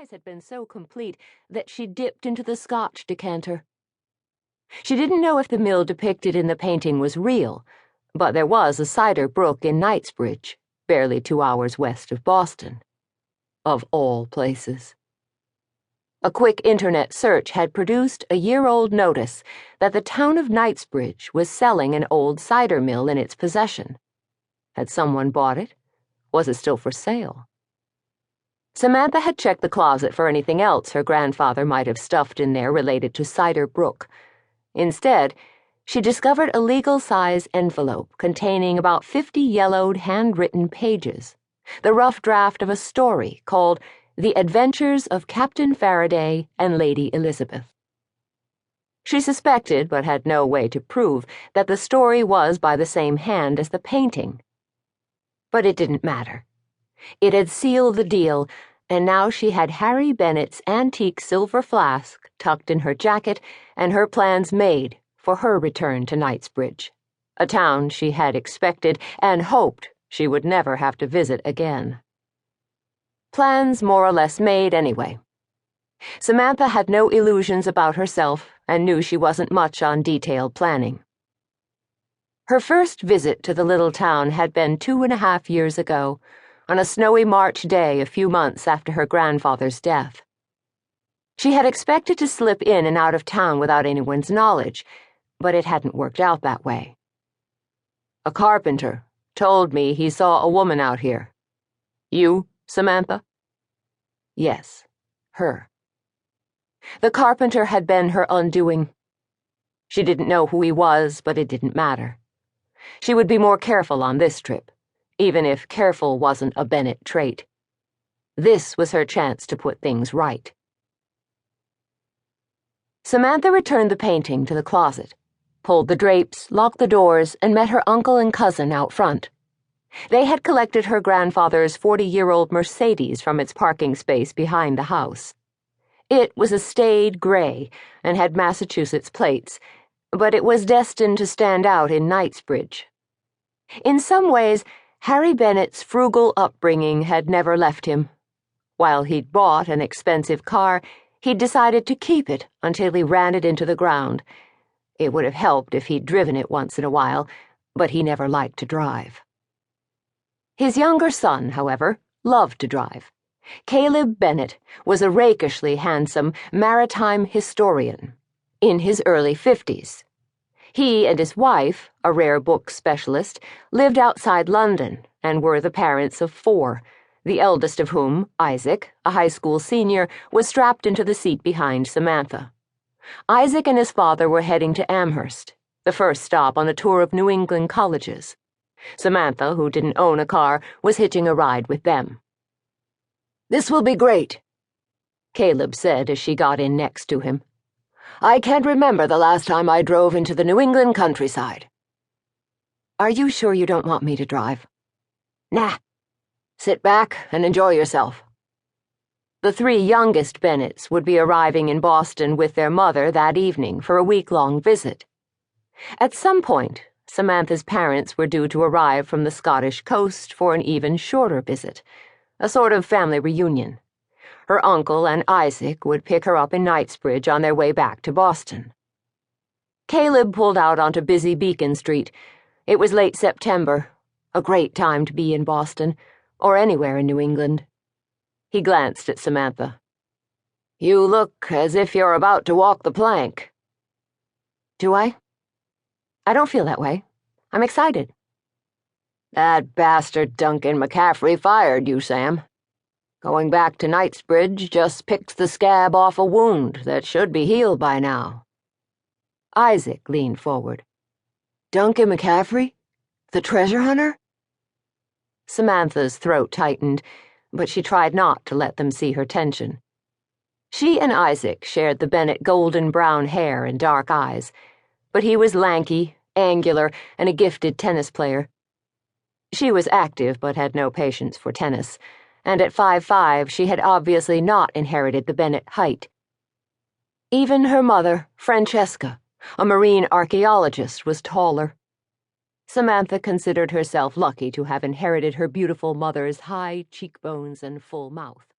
surprise had been so complete that she dipped into the Scotch decanter. She didn't know if the mill depicted in the painting was real, but there was a cider brook in Knightsbridge, barely 2 hours west of Boston. Of all places. A quick internet search had produced a year-old notice that the town of Knightsbridge was selling an old cider mill in its possession. Had someone bought it? Was it still for sale? Samantha had checked the closet for anything else her grandfather might have stuffed in there related to Cider Brook. Instead, she discovered a legal-size envelope containing about 50 yellowed handwritten pages, the rough draft of a story called The Adventures of Captain Faraday and Lady Elizabeth. She suspected, but had no way to prove, that the story was by the same hand as the painting. But it didn't matter. It had sealed the deal, and now she had Harry Bennett's antique silver flask tucked in her jacket and her plans made for her return to Knightsbridge, a town she had expected and hoped she would never have to visit again. Plans more or less made anyway. Samantha had no illusions about herself and knew she wasn't much on detailed planning. Her first visit to the little town had been 2.5 years ago, on a snowy March day a few months after her grandfather's death. She had expected to slip in and out of town without anyone's knowledge, but it hadn't worked out that way. A carpenter told me he saw a woman out here. You, Samantha? Yes, her. The carpenter had been her undoing. She didn't know who he was, but it didn't matter. She would be more careful on this trip, even if careful wasn't a Bennett trait. This was her chance to put things right. Samantha returned the painting to the closet, pulled the drapes, locked the doors, and met her uncle and cousin out front. They had collected her grandfather's 40-year-old Mercedes from its parking space behind the house. It was a staid gray and had Massachusetts plates, but it was destined to stand out in Knightsbridge. In some ways, Harry Bennett's frugal upbringing had never left him. While he'd bought an expensive car, he'd decided to keep it until he ran it into the ground. It would have helped if he'd driven it once in a while, but he never liked to drive. His younger son, however, loved to drive. Caleb Bennett was a rakishly handsome maritime historian in his early 50s. He and his wife, a rare book specialist, lived outside London and were the parents of 4, the eldest of whom, Isaac, a high school senior, was strapped into the seat behind Samantha. Isaac and his father were heading to Amherst, the first stop on a tour of New England colleges. Samantha, who didn't own a car, was hitching a ride with them. "This will be great," Caleb said as she got in next to him. "I can't remember the last time I drove into the New England countryside." "Are you sure you don't want me to drive?" "Nah. Sit back and enjoy yourself." The 3 youngest Bennetts would be arriving in Boston with their mother that evening for a week-long visit. At some point, Samantha's parents were due to arrive from the Scottish coast for an even shorter visit, a sort of family reunion. Her uncle and Isaac would pick her up in Knightsbridge on their way back to Boston. Caleb pulled out onto busy Beacon Street. It was late September, a great time to be in Boston, or anywhere in New England. He glanced at Samantha. "You look as if you're about to walk the plank." "Do I? I don't feel that way. I'm excited." "That bastard Duncan McCaffrey fired you, Sam. Going back to Knightsbridge just picked the scab off a wound that should be healed by now." Isaac leaned forward. "Duncan McCaffrey? The treasure hunter?" Samantha's throat tightened, but she tried not to let them see her tension. She and Isaac shared the Bennett golden-brown hair and dark eyes, but he was lanky, angular, and a gifted tennis player. She was active but had no patience for tennis, and at 5'5" she had obviously not inherited the Bennett height. Even her mother, Francesca, a marine archaeologist, was taller. Samantha considered herself lucky to have inherited her beautiful mother's high cheekbones and full mouth.